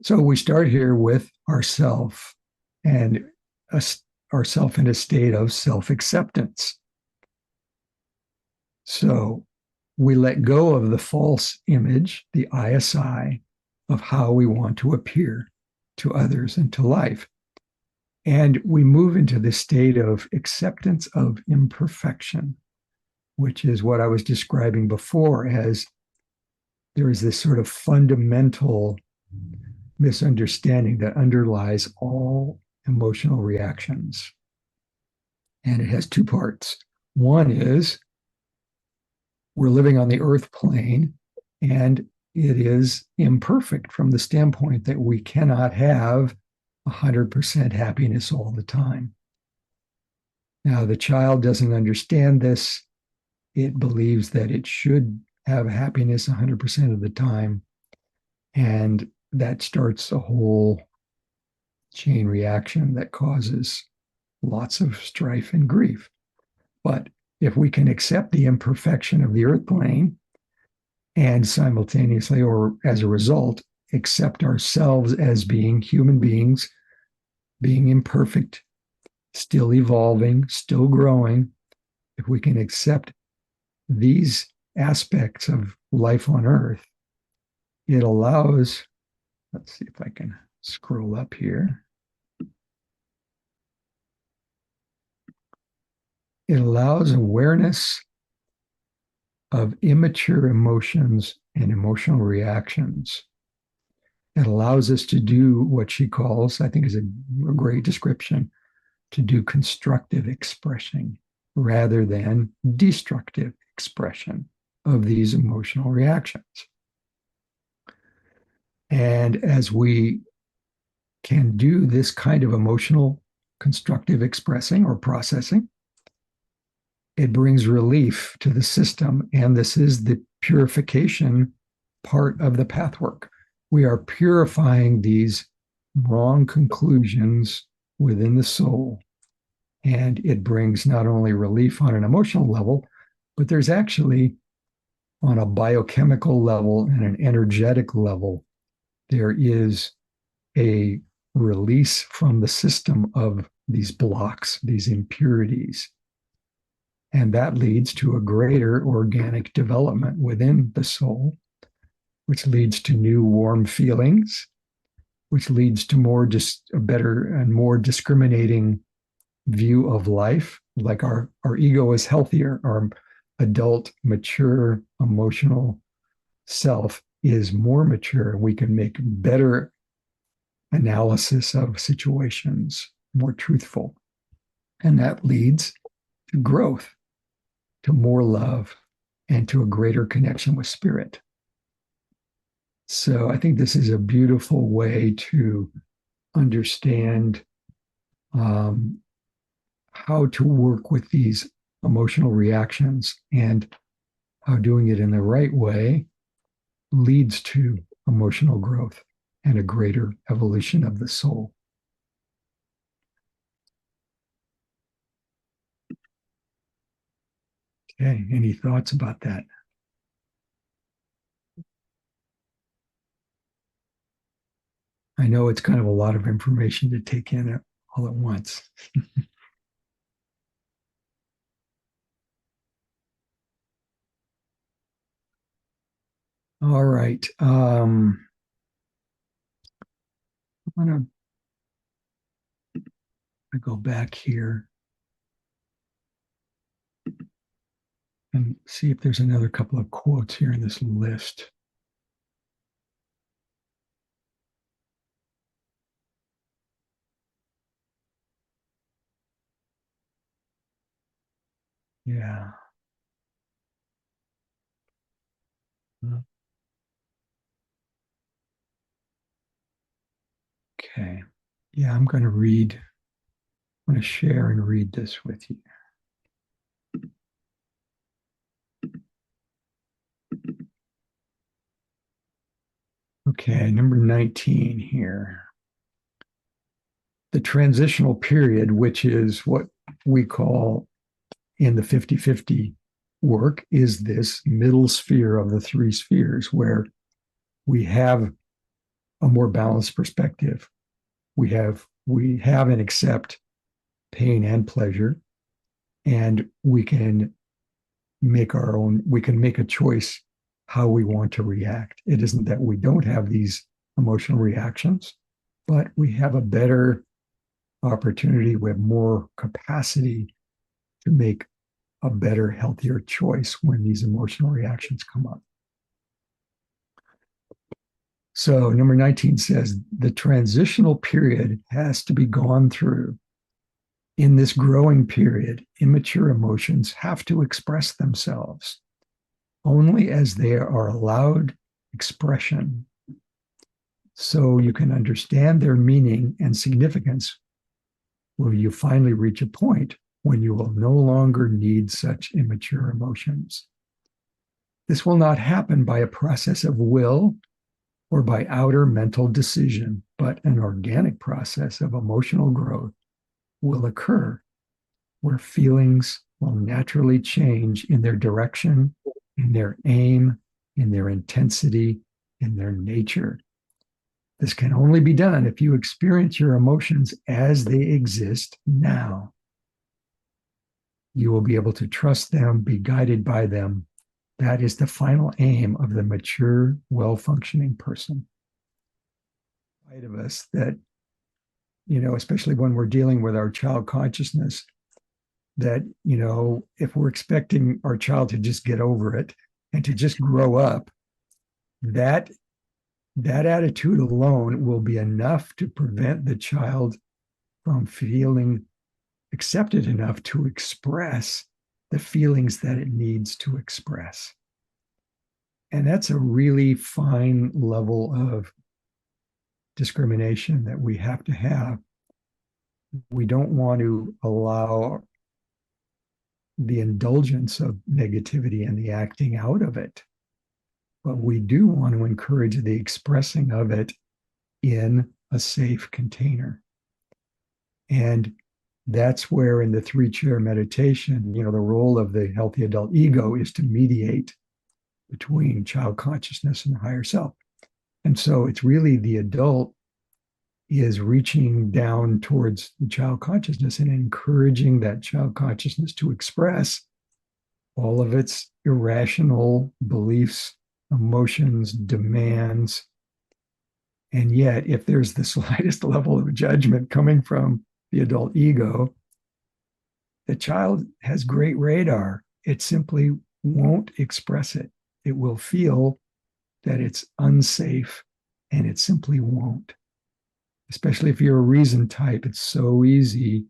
So we start here with ourself and ourself in a state of self-acceptance. So we let go of the false image, the ISI, of how we want to appear to others and to life. And we move into the state of acceptance of imperfection, which is what I was describing before as there is this sort of fundamental misunderstanding that underlies all emotional reactions. And it has two parts. One is we're living on the earth plane, and it is imperfect from the standpoint that we cannot have 100% happiness all the time. Now, the child doesn't understand this. It believes that it should have happiness 100% of the time. And that starts a whole chain reaction that causes lots of strife and grief. But if we can accept the imperfection of the earth plane and simultaneously, or as a result, accept ourselves as being human beings, being imperfect, still evolving, still growing, if we can accept these aspects of life on Earth, it allows, let's see if I can scroll up here. It allows awareness of immature emotions and emotional reactions. It allows us to do what she calls, I think is a great description, to do constructive expression rather than destructive expression of these emotional reactions. And as we can do this kind of emotional constructive expressing or processing, it brings relief to the system. And this is the purification part of the pathwork. We are purifying these wrong conclusions within the soul. And it brings not only relief on an emotional level, but there's actually, on a biochemical level and an energetic level, there is a release from the system of these blocks, these impurities. And that leads to a greater organic development within the soul, which leads to new warm feelings, which leads to a better and more discriminating view of life. Like our ego is healthier, our adult, mature, emotional self is more mature. We can make better analysis of situations, more truthful. And that leads to growth, to more love, and to a greater connection with spirit. So I think this is a beautiful way to understand how to work with these emotional reactions and how doing it in the right way leads to emotional growth and a greater evolution of the soul. Okay, any thoughts about that? I know it's kind of a lot of information to take in all at once. All right. I'm going to go back here and see if there's another couple of quotes here in this list. Yeah. Okay. Yeah, I'm going to share and read this with you. Okay, number 19 here. The transitional period, which is what we call in the 50-50 work, is this middle sphere of the three spheres where we have a more balanced perspective. We have and accept pain and pleasure, and we can make a choice how we want to react. It isn't that we don't have these emotional reactions, but we have a better opportunity, we have more capacity to make a better, healthier choice when these emotional reactions come up. So number 19 says, the transitional period has to be gone through. In this growing period, immature emotions have to express themselves. Only as they are allowed expression, so you can understand their meaning and significance, will you finally reach a point when you will no longer need such immature emotions. This will not happen by a process of will or by outer mental decision, but an organic process of emotional growth will occur where feelings will naturally change in their direction, in their aim, in their intensity, in their nature. This can only be done if you experience your emotions as they exist now. You will be able to trust them, be guided by them, That is the final aim of the mature, well-functioning person. Right of us that, especially when we're dealing with our child consciousness, that, if we're expecting our child to just get over it and to just grow up, that attitude alone will be enough to prevent the child from feeling accepted enough to express the feelings that it needs to express. And that's a really fine level of discrimination that we have to have. We don't want to allow the indulgence of negativity and the acting out of it, but we do want to encourage the expressing of it in a safe container. And that's where in the 3-chair meditation, the role of the healthy adult ego is to mediate between child consciousness and the higher self. And so it's really the adult is reaching down towards the child consciousness and encouraging that child consciousness to express all of its irrational beliefs, emotions, demands. And yet, if there's the slightest level of judgment coming from the adult ego, the child has great radar. It simply won't express it. It will feel that it's unsafe, and it simply won't. Especially if you're a reason type, it's so easy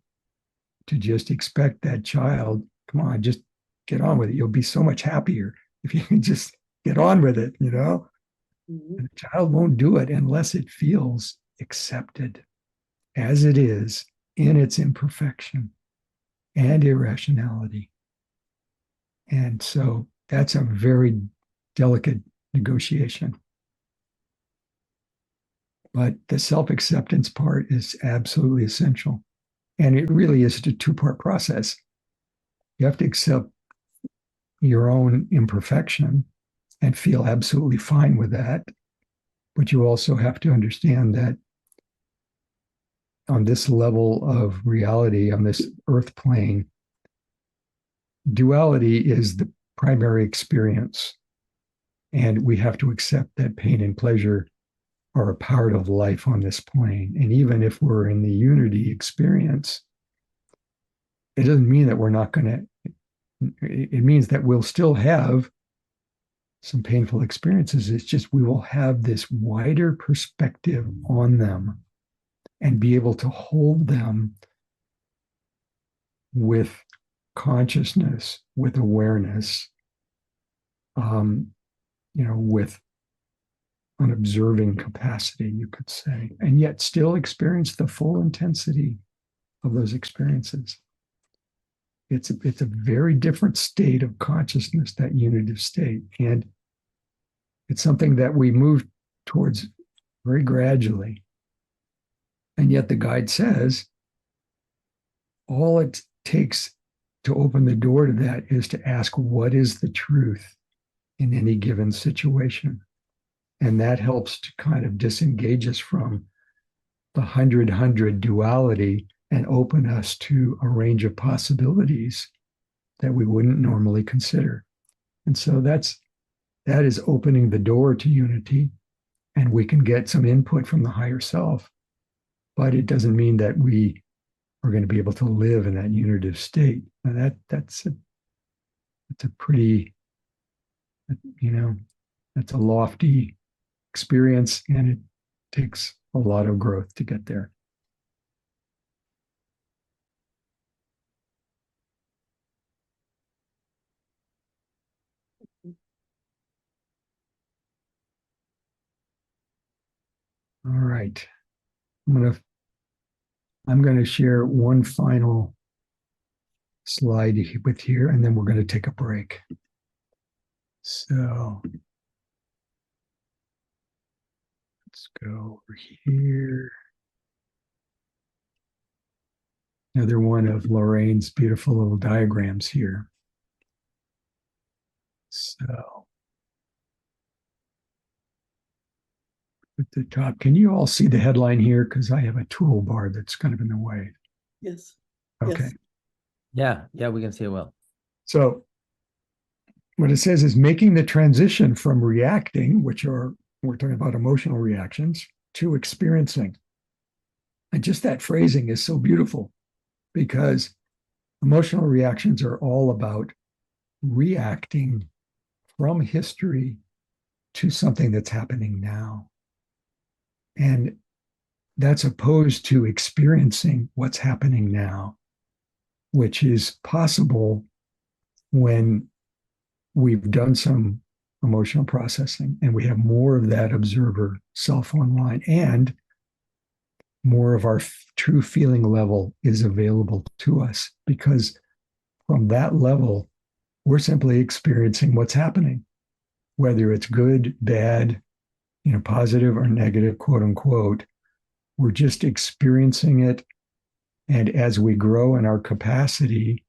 to just expect that child, come on, just get on with it. You'll be so much happier if you can just get on with it, Mm-hmm. And the child won't do it unless it feels accepted as it is in its imperfection and irrationality. And so that's a very delicate negotiation. But the self-acceptance part is absolutely essential. And it really is a 2-part process. You have to accept your own imperfection and feel absolutely fine with that. But you also have to understand that on this level of reality, on this earth plane, duality is the primary experience. And we have to accept that pain and pleasure are a part of life on this plane. And even if we're in the unity experience, it doesn't mean that we're not going to, it means that we'll still have some painful experiences. It's just we will have this wider perspective on them and be able to hold them with consciousness, with awareness, with an observing capacity, you could say, and yet still experience the full intensity of those experiences. It's a very different state of consciousness, that unitive state. And it's something that we move towards very gradually. And yet the guide says all it takes to open the door to that is to ask, what is the truth in any given situation? And that helps to kind of disengage us from the 100-100 duality and open us to a range of possibilities that we wouldn't normally consider. And so that is opening the door to unity, and we can get some input from the higher self. But it doesn't mean that we are going to be able to live in that unitive state. And that's a pretty, that's a lofty experience, and it takes a lot of growth to get there. All right. I'm going to share one final slide with here, and then we're going to take a break. So let's go over here. Another one of Lorraine's beautiful little diagrams here. So at the top, can you all see the headline here? Because I have a toolbar that's kind of in the way. Yes. Okay. Yes. Yeah, we can see it well. So what it says is making the transition from reacting, we're talking about emotional reactions, to experiencing. And just that phrasing is so beautiful because emotional reactions are all about reacting from history to something that's happening now. And that's opposed to experiencing what's happening now, which is possible when we've done some emotional processing and we have more of that observer self online, and more of our true feeling level is available to us, because from that level, we're simply experiencing what's happening, whether it's good, bad, positive or negative, quote unquote. We're just experiencing it. And as we grow in our capacity,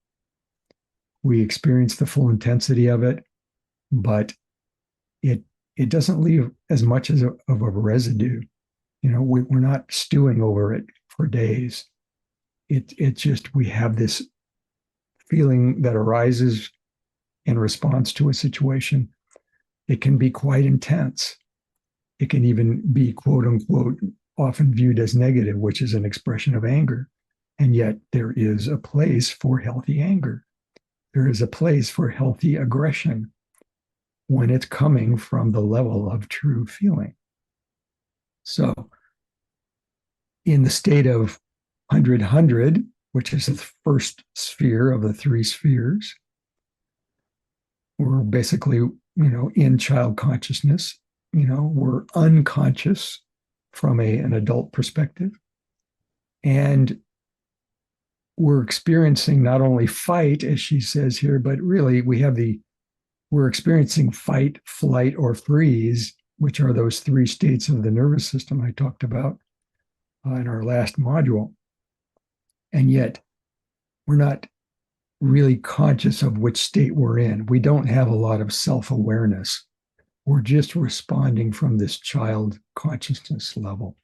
we experience the full intensity of it, but it doesn't leave as much of a residue. We're not stewing over it for days. It just, we have this feeling that arises in response to a situation. It can be quite intense. It can even be, quote unquote, often viewed as negative, which is an expression of anger. And yet there is a place for healthy anger. There is a place for healthy aggression when it's coming from the level of true feeling. So in the state of 100, which is the first sphere of the three spheres, we're basically, in child consciousness, we're unconscious from an adult perspective. And we're experiencing not only fight, as she says here, but really we're experiencing fight, flight, or freeze, which are those three states of the nervous system I talked about in our last module. And yet we're not really conscious of which state we're in. We don't have a lot of self-awareness. We're just responding from this child consciousness level.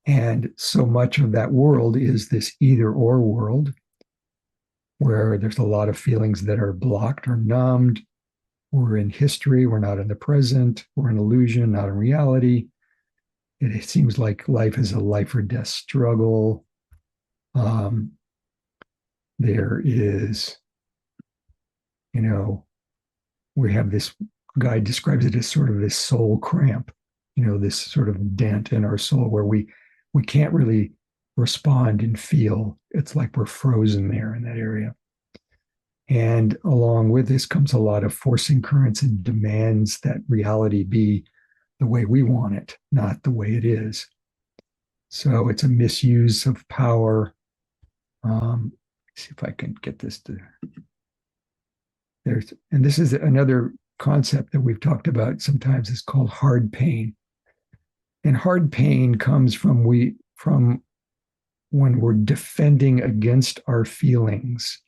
And so much of that world is this either or world, where there's a lot of feelings that are blocked or numbed. We're in history, we're not in the present, we're in illusion, not in reality. It seems like life is a life or death struggle. There is, we have this guy describes it as sort of this soul cramp, this sort of dent in our soul where we can't really respond and feel. It's like we're frozen there in that area. And along with this comes a lot of forcing currents and demands that reality be the way we want it, not the way it is. So it's a misuse of power. See if I can get this to and this is another concept that we've talked about sometimes. It's called hard pain. And hard pain comes from when we're defending against our feelings.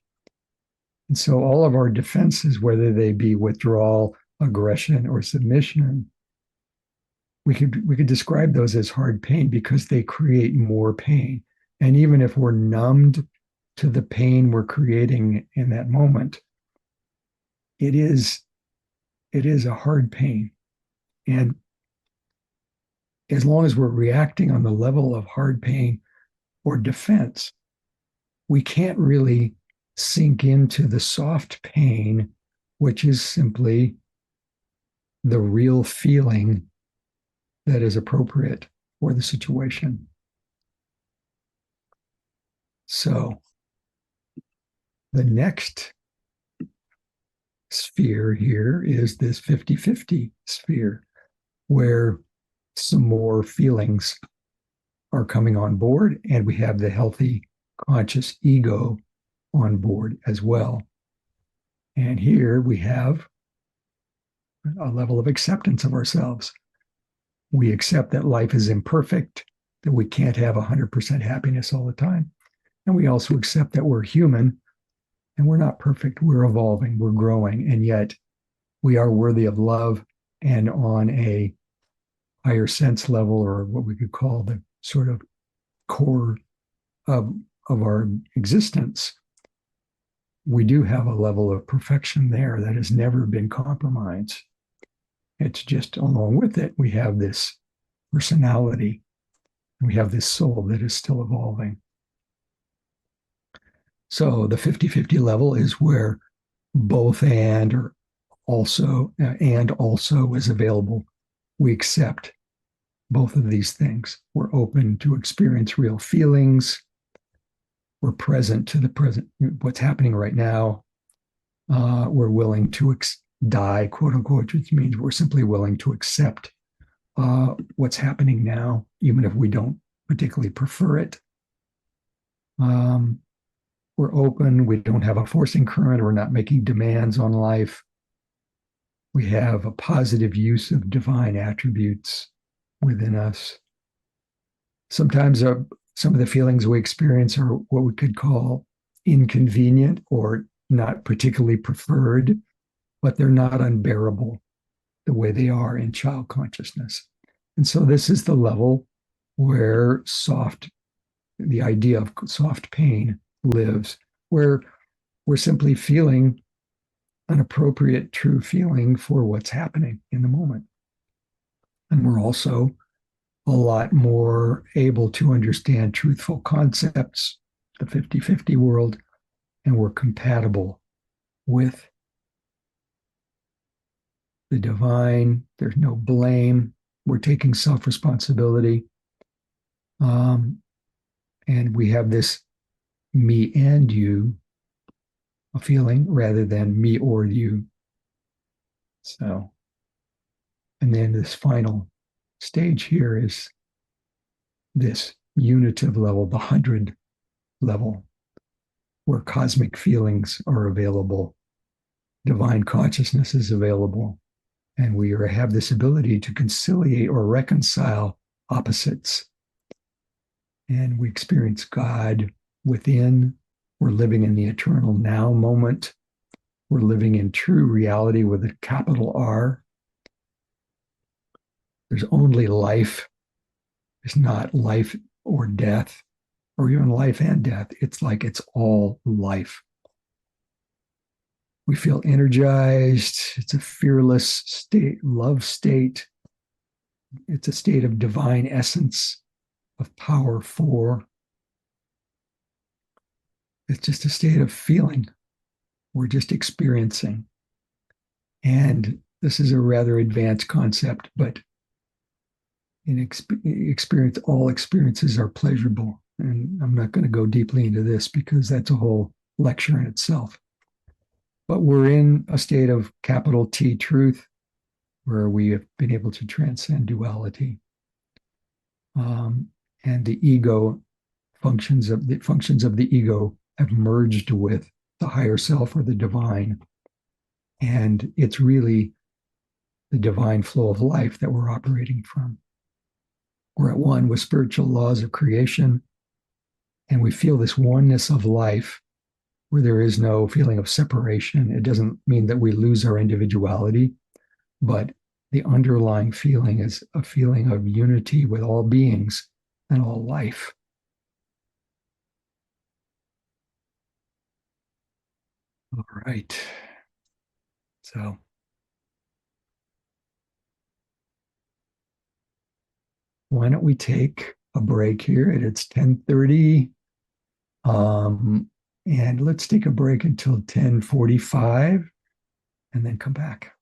And so all of our defenses, whether they be withdrawal, aggression, or submission, we could describe those as hard pain because they create more pain. And even if we're numbed to the pain we're creating in that moment, it is a hard pain. And as long as we're reacting on the level of hard pain or defense, we can't really sink into the soft pain, which is simply the real feeling that is appropriate for the situation. So the next sphere here is this 50-50 sphere, where some more feelings are coming on board, and we have the healthy conscious ego on board as well. And here we have a level of acceptance of ourselves. We accept that life is imperfect, that we can't have 100% happiness all the time. And we also accept that we're human and we're not perfect. We're evolving, we're growing, and yet we are worthy of love, and on a higher sense level, or what we could call the sort of core of our existence, we do have a level of perfection there that has never been compromised. It's just along with it, we have this personality. We have this soul that is still evolving. So the 50-50 level is where both and or also and also is available. We accept both of these things. We're open to experience real feelings. We're present to the present, what's happening right now. We're willing to die, quote unquote, which means we're simply willing to accept what's happening now, even if we don't particularly prefer it. We're open. We don't have a forcing current. We're not making demands on life. We have a positive use of divine attributes within us. Sometimes some of the feelings we experience are what we could call inconvenient or not particularly preferred, but they're not unbearable the way they are in child consciousness. And so this is the level where the idea of soft pain lives, where we're simply feeling an appropriate, true feeling for what's happening in the moment. And we're also a lot more able to understand truthful concepts, the 50-50 world, and we're compatible with the divine. There's no blame. We're taking self-responsibility. And we have this me and you a feeling rather than me or you. So, and then this final stage here is this unitive level, the 100 level, where cosmic feelings are available, divine consciousness is available, and we have this ability to conciliate or reconcile opposites. And we experience God within. We're living in the eternal now moment. We're living in true reality with a capital R. There's only life. It's not life or death, or even life and death. It's like it's all life. We feel energized. It's a fearless state, love state. It's a state of divine essence, of power for. It's just a state of feeling. We're just experiencing. And this is a rather advanced concept, but in experience, all experiences are pleasurable. And I'm not going to go deeply into this because that's a whole lecture in itself. But we're in a state of capital T truth, where we have been able to transcend duality. And the ego functions of the ego have merged with the higher self or the divine. And it's really the divine flow of life that we're operating from. We're at one with spiritual laws of creation, and we feel this oneness of life where there is no feeling of separation. It doesn't mean that we lose our individuality, but the underlying feeling is a feeling of unity with all beings and all life. All right. So why don't we take a break here? It's 10:30. And let's take a break until 10:45 and then come back.